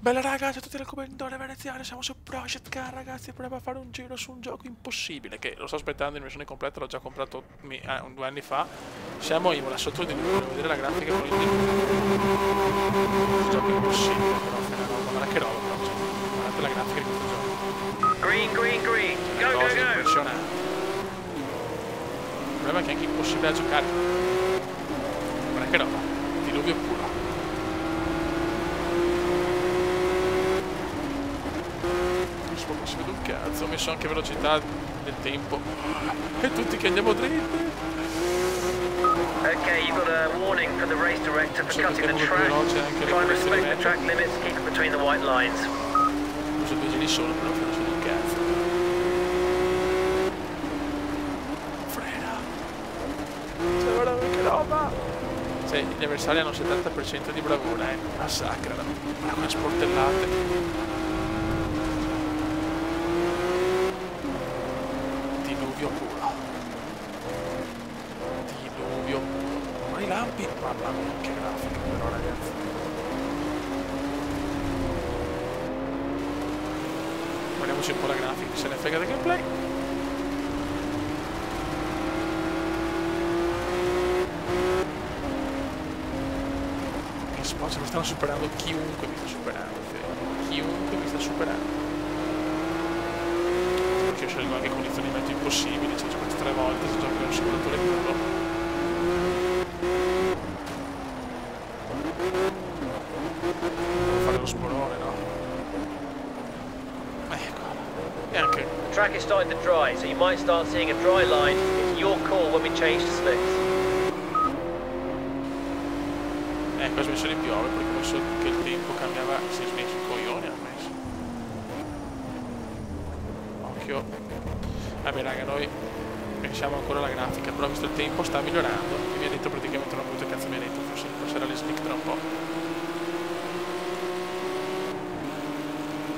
Bella ragazzi, a tutti i commentatori veneziani, siamo su Project Car ragazzi, proviamo a fare un giro su un gioco impossibile che lo sto aspettando in versione completa, l'ho già comprato 2 anni fa. Siamo a Imola, sotto il diluvio, devo vedere la grafica con il diluvio. Un gioco impossibile però, guarda che roba però, cioè, guardate la grafica di questo gioco. Green, green, green, È una go, cosa go, go! impressionante. Il problema è che è anche impossibile da giocare. Guarda che roba, diluvio puro. Non si vede un cazzo, ho messo anche velocità del tempo e tutti che andiamo dritti. Okay, you've got a warning from the race director for cutting the track. Try and respect the track limits, keep it between the white lines. Ho usato 2 giri solo, però non si vede un cazzo. Frena! Cioè, guarda che roba! Cioè, gli avversari hanno 70% di bravura, massacrano. Ma con sportellate. Diluvio puro. Diluvio puro. Ma i lampi, mamma mia, che grafica però ragazzi. Guardiamoci un po' la grafica, se ne frega del gameplay. Che spazio, mi stanno superando, chiunque mi sta superando, chiunque mi sta superando. Io scelgo anche condizionamenti impossibili, ci ho giocato 3 volte, si gioca in un simulatore puro. Devo fare lo sporone, no? Ecco. E anche... The track is starting to dry, so you might start seeing a dry line. It's your call when we change to slicks. Ecco, ha smesso di piovere perché ho messo che il tempo cambiava, si è smesso i coglioni, ha messo. Occhio. Vabbè raga, noi pensiamo ancora alla grafica, però visto il tempo sta migliorando. Mi ha detto praticamente una cosa, cazzo mi ha detto, forse passerà le slick tra un po'.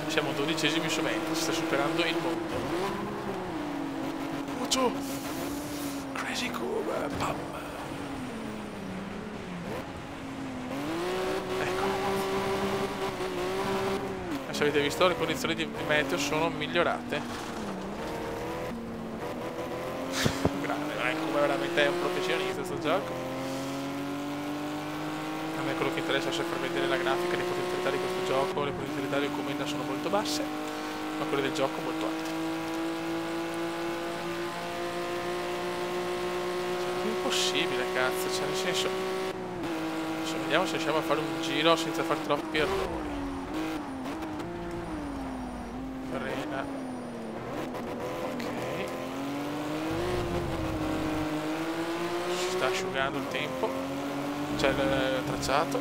Siamo 12esimi su 20, si sta superando il mondo. Mucho! Crazy Cube, pam! Ecco. Se avete visto, le condizioni di meteo sono migliorate. Come veramente è un professionista questo gioco. A me quello che interessa è far vedere la grafica, le potenzialità di questo gioco. Le potenzialità del commenda sono molto basse, ma quelle del gioco molto alte. È impossibile, cazzo, cioè nel senso, adesso vediamo se riusciamo a fare un giro senza fare troppi errori. Frena. Sta asciugando il tempo, c'è il tracciato.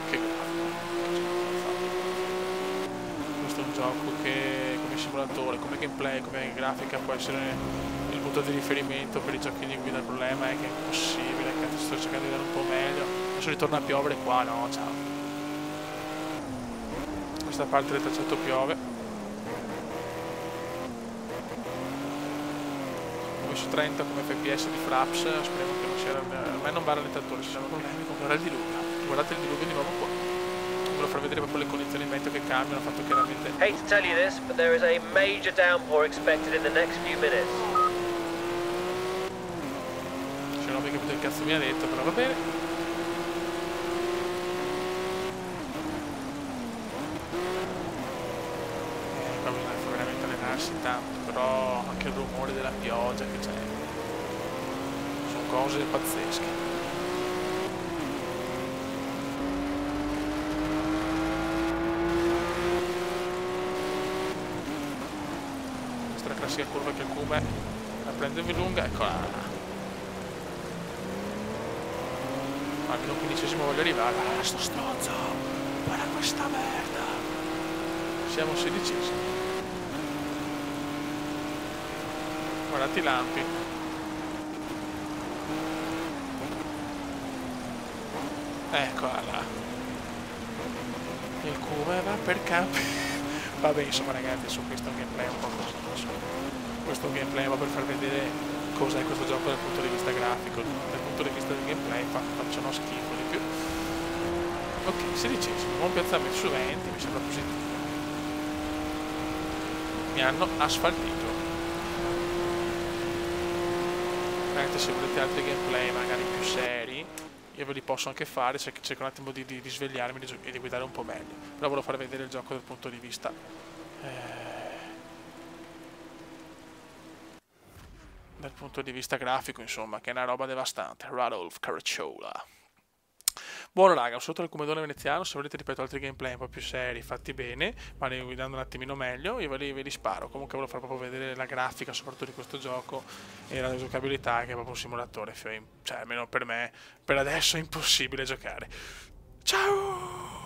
Che grafico. Questo è un gioco che come simulatore, come gameplay, come grafica può essere il punto di riferimento per i giochi di guida. Il problema è che è impossibile, cazzo, sto cercando di dare un po' meglio. Adesso ritorna a piovere qua, no, ciao. Questa parte del tracciato piove. Su 30 come fps di Fraps, speriamo che non sia, a me non va rallentatore, ci sono problemi, comprare il diluvio. Guardate il diluvio di nuovo qua. Volevo far vedere proprio le condizioni di meteo che cambiano, il fatto che veramente... Hate to tell you this, but there is a major downpour expected in the next few minutes. C'è non ho capito che cazzo mi ha detto, però va bene. Qua bisogna veramente allenarsi tanto, però anche il rumore della pioggia che c'è, sono cose pazzesche. Questa è la classica curva che il Cume la prende più lunga, eccola. Almeno 15esimo voglio arrivare. Guarda sto stronzo, guarda questa merda. Siamo 16esimi. Guardate i lampi. Eccola là. Il Cume va per campi. Vabbè, insomma ragazzi, su questo gameplay è un po' così. Questo gameplay va per far vedere cos'è questo gioco dal punto di vista grafico. Dal punto di vista del gameplay facciano schifo di più. Ok, 16esimo, buon piazzamento su 20, mi sembra positivo. Mi hanno asfaltito. Anche se volete altri gameplay magari più seri, io ve li posso anche fare, cerco un attimo di svegliarmi e di guidare un po' meglio. Però volevo far vedere il gioco dal punto di vista grafico, insomma, che è una roba devastante. Radolf Caracciola. Buono raga, un saluto dal Comedone veneziano. Se volete, ripeto, altri gameplay un po' più seri, fatti bene, ma ne guidando un attimino meglio, io ve li sparo. Comunque volevo far proprio vedere la grafica soprattutto di questo gioco e la giocabilità, che è proprio un simulatore, cioè almeno per me per adesso è impossibile giocare. Ciao!